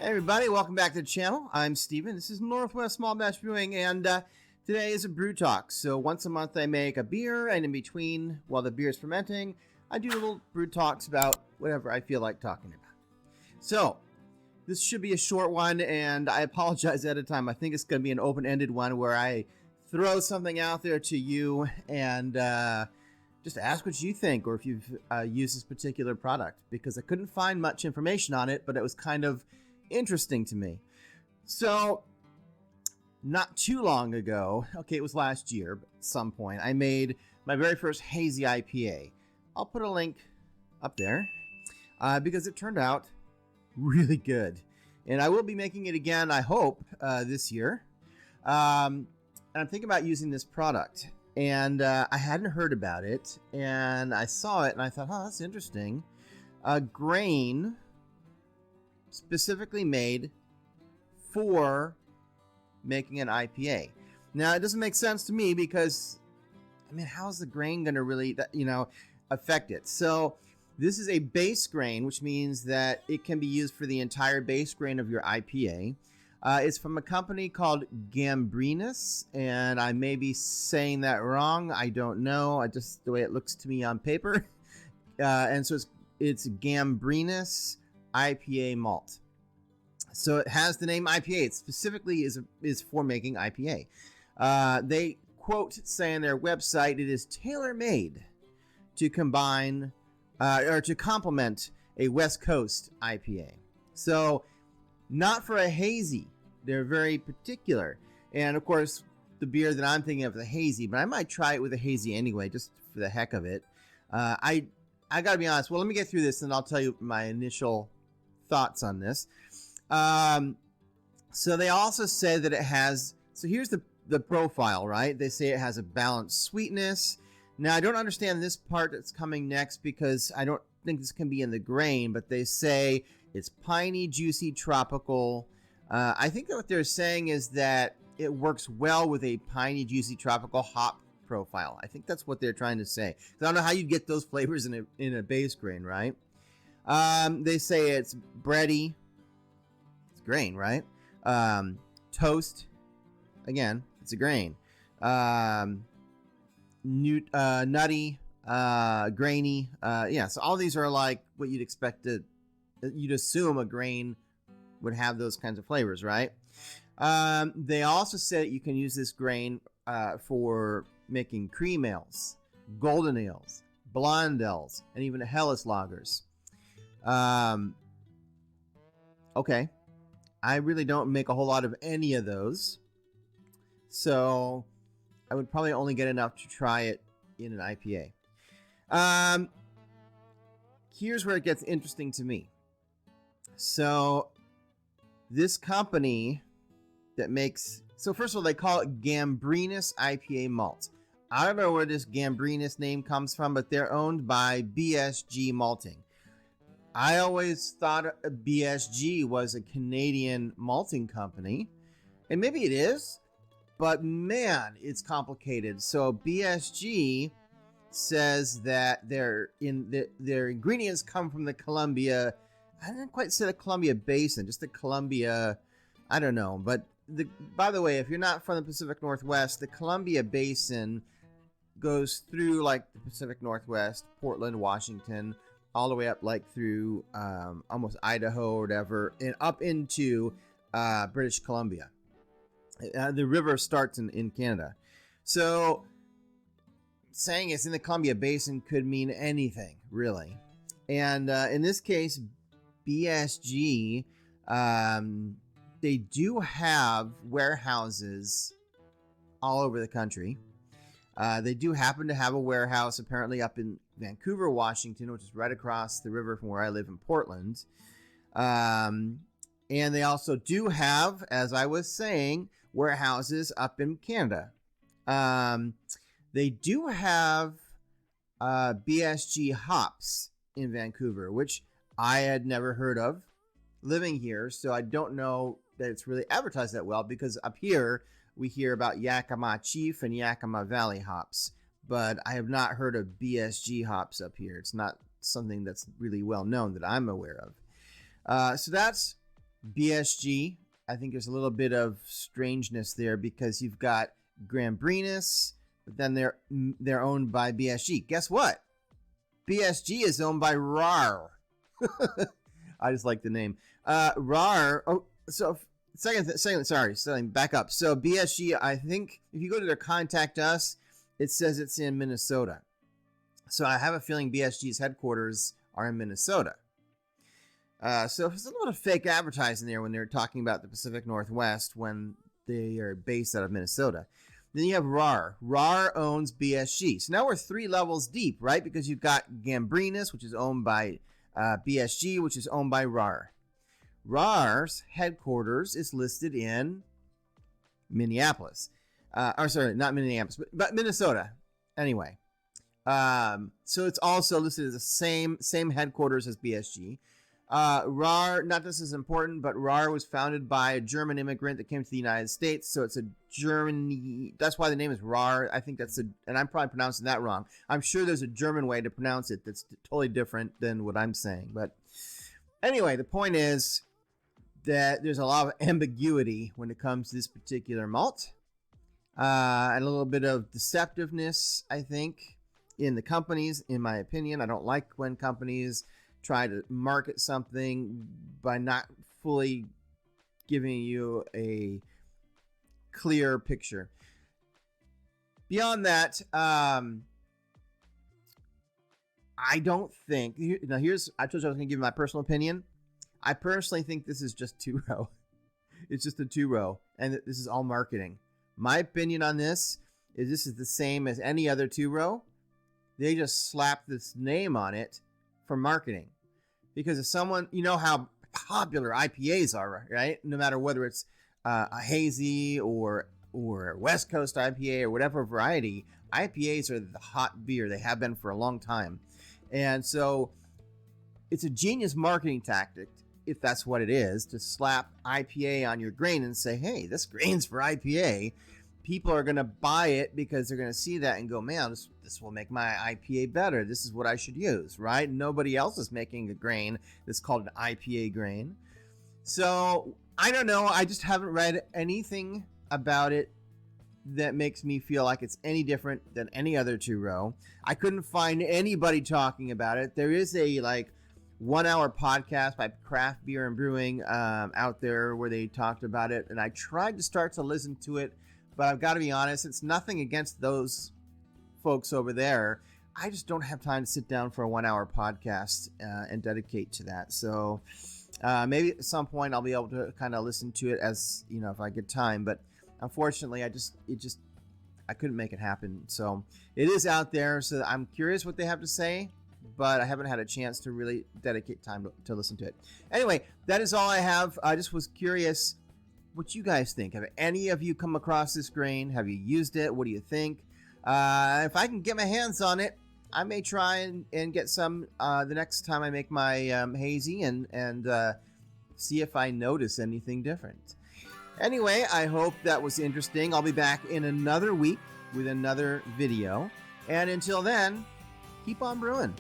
Hey everybody, welcome back to the channel. I'm Steven. This is Northwest Small Batch Brewing, and today is a brew talk. So once a month I make a beer, and in between, while the beer is fermenting, I do little brew talks about whatever I feel like talking about. So this should be a short one, and I apologize ahead of time. I think it's going to be an open-ended one where I throw something out there to you and just ask what you think, or if you've used this particular product, because I couldn't find much information on it, but it was kind of interesting to me. So not too long ago, okay, it was last year, but at some point, I made my very first hazy IPA. I'll put a link up there because it turned out really good. And I will be making it again, I hope, this year. And I'm thinking about using this product. And I hadn't heard about it, and I saw it, and I thought, oh, that's interesting. A grain specifically made for making an IPA. Now, it doesn't make sense to me because, I mean, how's the grain going to really, affect it? So this is a base grain, which means that it can be used for the entire base grain of your IPA. It's from a company called Gambrinus, and I may be saying that wrong. I don't know. Just the way it looks to me on paper. And so it's Gambrinus IPA malt. So it has the name IPA. It specifically is for making IPA. They quote say on their website, it is tailor-made to combine or to complement a West Coast IPA. So not for a hazy. They're very particular. And of course, the beer that I'm thinking of is a hazy, but I might try it with a hazy anyway, just for the heck of it. I got to be honest. Well, let me get through this and I'll tell you my initial thoughts on this. So they also say that it has, so here's the profile, right? They say it has a balanced sweetness. Now, I don't understand this part that's coming next because I don't think this can be in the grain, but they say it's piney, juicy, tropical. I think that what they're saying is that it works well with a piney, juicy, tropical hop profile. I think that's what they're trying to say. I don't know how you get those flavors in a base grain, right? They say it's bready. It's grain, right? Toast. Again, it's a grain. Nutty, grainy. Yeah, so all these are like what you'd expect you'd assume a grain would have those kinds of flavors, right? They also say you can use this grain for making cream ales, golden ales, blonde ales, and even Helles lagers. Okay. I really don't make a whole lot of any of those. So I would probably only get enough to try it in an IPA. Here's where it gets interesting to me. So this company that makes, so first of all, they call it Gambrinus IPA malt. I don't know where this Gambrinus name comes from, but they're owned by BSG Malting. I always thought BSG was a Canadian malting company, and maybe it is, but man, it's complicated. So BSG says that their ingredients come from the Columbia, I didn't quite say the Columbia Basin, just the Columbia, I don't know. But by the way, if you're not from the Pacific Northwest, the Columbia Basin goes through like the Pacific Northwest, Portland, Washington, all the way up like through almost Idaho or whatever, and up into British Columbia. The river starts in Canada. So saying it's in the Columbia Basin could mean anything, really. And in this case, BSG, they do have warehouses all over the country. They do happen to have a warehouse apparently up in Vancouver, Washington, which is right across the river from where I live in Portland. And they also do have, as I was saying, warehouses up in Canada. They do have BSG hops in Vancouver, which I had never heard of living here. So I don't know that it's really advertised that well, because up here we hear about Yakima Chief and Yakima Valley hops, but I have not heard of BSG hops up here. It's not something that's really well known that I'm aware of. So that's BSG, I think there's a little bit of strangeness there because you've got Gambrinus, but then they're owned by BSG. Guess what? BSG is owned by RAR. I just like the name. RAR. Oh, so back up. So BSG, I think if you go to their contact us, it says it's in Minnesota. So I have a feeling BSG's headquarters are in Minnesota. So there's a lot of fake advertising there when they're talking about the Pacific Northwest when they are based out of Minnesota. Then you have RAR. RAR owns BSG. So now we're 3 levels deep, right? Because you've got Gambrinus, which is owned by BSG, which is owned by RAR. RAR's headquarters is listed in Minneapolis. Not Minneapolis, but Minnesota. Anyway. So it's also listed as the same headquarters as BSG. RAR, not this is important, but RAR was founded by a German immigrant that came to the United States. So it's a Germany. That's why the name is RAR. I think and I'm probably pronouncing that wrong. I'm sure there's a German way to pronounce it that's totally different than what I'm saying. But anyway, the point is that there's a lot of ambiguity when it comes to this particular malt. And a little bit of deceptiveness, I think, in the companies, in my opinion. I don't like when companies try to market something by not fully giving you a clear picture. Beyond that, I don't think, I told you I was going to give my personal opinion. I personally think this is just 2-row. It's just a 2-row, and this is all marketing. My opinion on this is the same as any other 2-row. They just slap this name on it for marketing. Because if someone, you know how popular IPAs are, right? No matter whether it's a hazy or West Coast IPA or whatever variety, IPAs are the hot beer. They have been for a long time. And so it's a genius marketing tactic, if that's what it is, to slap IPA on your grain and say, hey, this grain's for IPA. People are going to buy it because they're going to see that and go, man, this will make my IPA better. This is what I should use, right? Nobody else is making a grain that's called an IPA grain. So I don't know. I just haven't read anything about it that makes me feel like it's any different than any other 2-row. I couldn't find anybody talking about it. There is a 1-hour podcast by Craft Beer and Brewing out there where they talked about it. And I tried to start to listen to it. But I've got to be honest, it's nothing against those folks over there. I just don't have time to sit down for a 1-hour podcast and dedicate to that. So maybe at some point I'll be able to kind of listen to it as, if I get time. But unfortunately, I couldn't make it happen. So it is out there. So I'm curious what they have to say, but I haven't had a chance to really dedicate time to listen to it. Anyway, that is all I have. I just was curious what you guys think. Have any of you come across this grain? Have you used it? What do you think? If I can get my hands on it, I may try and get some the next time I make my hazy and see if I notice anything different. Anyway, I hope that was interesting. I'll be back in another week with another video. And until then, keep on brewing.